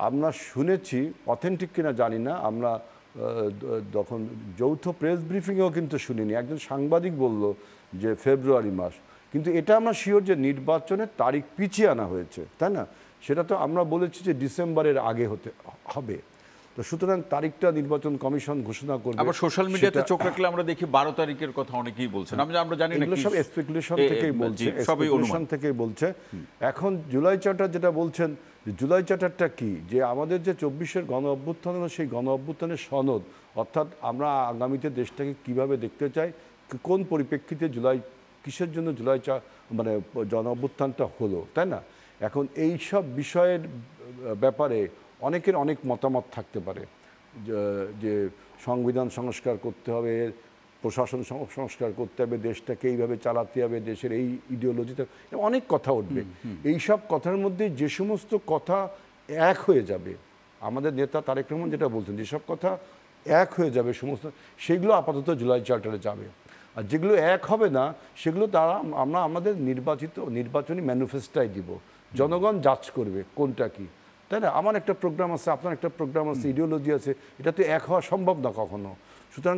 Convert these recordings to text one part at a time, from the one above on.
আমরা শুনেছি, অথেন্টিক কিনা জানি না, আমরা তখন যৌথ প্রেস ব্রিফিংয়েও কিন্তু শুনিনি, একজন সাংবাদিক বলল যে ফেব্রুয়ারি মাস, কিন্তু এটা আমরা শিওর যে নির্বাচনের তারিখ পিছিয়ে আনা হয়েছে, তাই না? সেটা তো আমরা বলেছি যে ডিসেম্বরের আগে হতে হবে। তো সুতরাং তারিখটা নির্বাচন কমিশন ঘোষণা করবে। আবার সোশ্যাল মিডিয়াতে চোখ রাখলে আমরা দেখি 12 তারিখের কথা অনেকেই বলছেন, আমরা জানি না, এগুলো সব স্পেকুলেশন থেকেই বলছে, স্পেকুলেশন থেকেই বলছে। এখন জুলাই চার্টার যেটা বলছেন, জুলাই চার্টারটা কি, যে আমাদের যে 24-এর গণ অভ্যুত্থান, সেই গণ অভ্যুত্থানের সনদ, অর্থাৎ আমরা আগামীতে দেশটাকে কিভাবে দেখতে চাই, কোন পরিপ্রেক্ষিতে জুলাই, কিসের জন্য জুলাই মানে গণ অভ্যুত্থানটা হলো, তাই না? এখন এই সব বিষয়ের ব্যাপারে অনেকের অনেক মতামত থাকতে পারে, যে সংবিধান সংস্কার করতে হবে, প্রশাসন সংস্কার করতে হবে, দেশটাকে এইভাবে চালাতে হবে, দেশের এই ইডিওলজিতে অনেক কথা উঠবে। এই সব কথার মধ্যে যে সমস্ত কথা এক হয়ে যাবে, আমাদের নেতা তারেক রহমান যেটা বলছেন, যেসব কথা এক হয়ে যাবে সমস্ত, সেগুলো আপাতত জুলাই চার্টারে যাবে। আর যেগুলো এক হবে না, সেগুলো আমরা আমাদের নির্বাচনী ম্যানিফেস্টোয় দিব, জনগণ জাজ করবে কোনটা কি, তাই না? আমার একটা প্রোগ্রাম আছে, আপনার একটা প্রোগ্রাম আছে, ইডিওলজি আছে, এটা তো এক হওয়া সম্ভব না কখনো। সুতরাং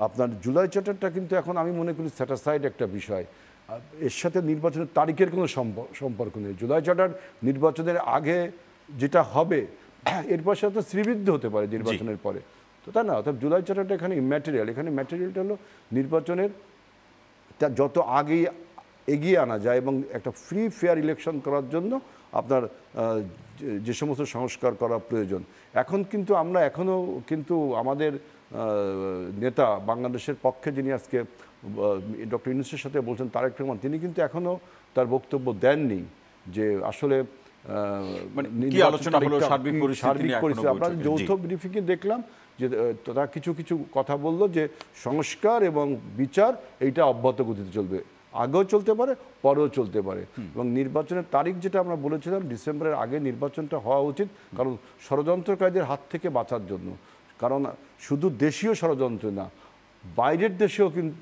আপনার জুলাই চার্টারটা কিন্তু এখন আমি মনে করি স্যাটাসাইড একটা বিষয়, এর সাথে নির্বাচনের তারিখের কোনো সম্পর্ক নেই। জুলাই চার্টার নির্বাচনের আগে যেটা হবে, এরপর সাথে শ্রীবৃদ্ধ হতে পারে নির্বাচনের পরে, তো তাই না? অর্থাৎ জুলাই চার্টারটা এখানে ইম্যাটেরিয়াল, এখানে ম্যাটেরিয়ালটা হলো নির্বাচনের যত আগেই এগিয়ে আনা যায় এবং একটা ফ্রি ফেয়ার ইলেকশন করার জন্য আপনার যে সমস্ত সংস্কার করা প্রয়োজন। এখন কিন্তু আমরা এখনও কিন্তু আমাদের নেতা বাংলাদেশের পক্ষে যিনি আজকে ডক্টর ইউনূসের সাথে বলছেন, তারেক রহমান, তিনি কিন্তু এখনও তার বক্তব্য দেননি যে আসলে সার্বিক পরিস্থিতি। আমরা যৌথ ব্রিফিংয়ে দেখলাম যে তারা কিছু কিছু কথা বললো যে সংস্কার এবং বিচার এইটা অব্যাহত গতিতে চলবে, আগেও চলতে পারে, পরেও চলতে পারে। এবং নির্বাচনের তারিখ যেটা আমরা বলেছিলাম, ডিসেম্বরের আগে নির্বাচনটা হওয়া উচিত, কারণ ষড়যন্ত্রকারীদের হাত থেকে বাঁচার জন্য। কারণ শুধু দেশীয় ষড়যন্ত্র না, বাইরের দেশেও কিন্তু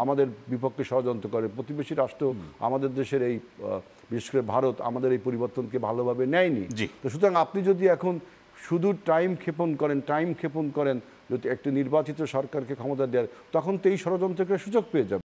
আমাদের বিপক্ষে ষড়যন্ত্র করে। প্রতিবেশী রাষ্ট্র আমাদের দেশের এই, বিশেষ করে ভারত, আমাদের এই পরিবর্তনকে ভালোভাবে নেয়নি। তো সুতরাং আপনি যদি এখন শুধু টাইম ক্ষেপণ করেন যদি একটি নির্বাচিত সরকারকে ক্ষমতা দেওয়ার, তখন তো এই ষড়যন্ত্রকে সুযোগ পেয়ে যাবে।